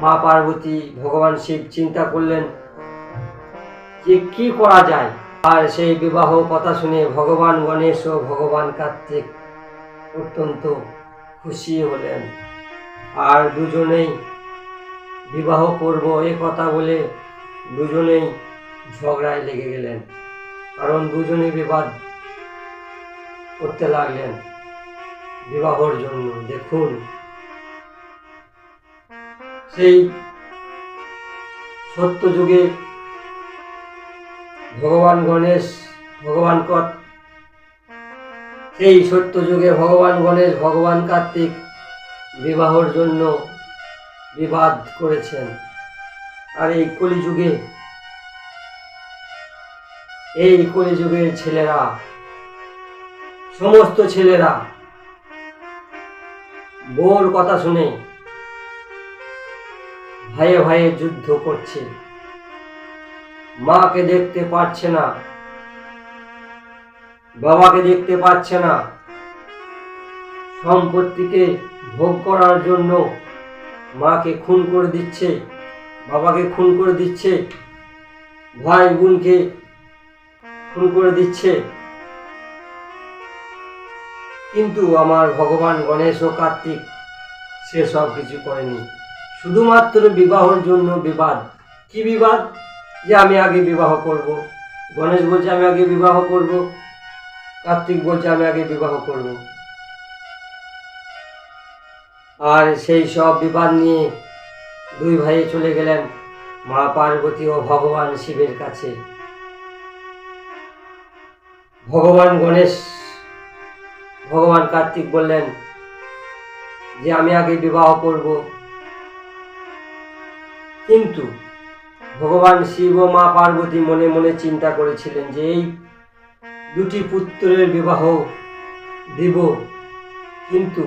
মা পার্বতী ভগবান শিব চিন্তা করলেন যে কি করা যায়। আর সেই বিবাহ কথা শুনে ভগবান গণেশ ও ভগবান কার্তিক অত্যন্ত খুশি হলেন। আর দুজনেই বিবাহ করব এ কথা বলে দুজনেই ঝগড়ায় লেগে গেলেন, কারণ দুজনে বিবাদ করতে লাগলেন বিবাহর জন্য। দেখুন, সেই সত্য যুগে ভগবান গণেশ সেই সত্য যুগে ভগবান গণেশ ভগবান কার্তিক বিবাহর জন্য বিবাদ করেছেন। আর এই কলিযুগের ছেলেরা, সমস্ত ছেলেরা বউর কথা শুনে ভাইয়ে ভাইয়ে যুদ্ধ করছে, মাকে দেখতে পাচ্ছে না, বাবাকে দেখতে পাচ্ছে না, সম্পত্তিকে ভোগ করার জন্য মাকে খুন করে দিচ্ছে, বাবাকে খুন করে দিচ্ছে, ভাই বোনকে খুন করে দিচ্ছে। কিন্তু আমার ভগবান গণেশ ও কার্তিক সেসব কিছু করেনি। শুধুমাত্র বিবাহের জন্য বিবাদ। কি বিবাদ? যে আমি আগে বিবাহ করব। গণেশ বলছে আমি আগে বিবাহ করব, কার্তিক বলছে আমি আগে বিবাহ করব। আর সেই সব বিবাদ নিয়ে দুই ভাই চলে গেলেন মা পার্বতী ও ভগবান শিবের কাছে। ভগবান কার্তিক বললেন যে আমি আগে বিবাহ করব। কিন্তু ভগবান শিব ও মা পার্বতী মনে মনে চিন্তা করেছিলেন যে এই দুটি পুত্রের বিবাহ দিব, কিন্তু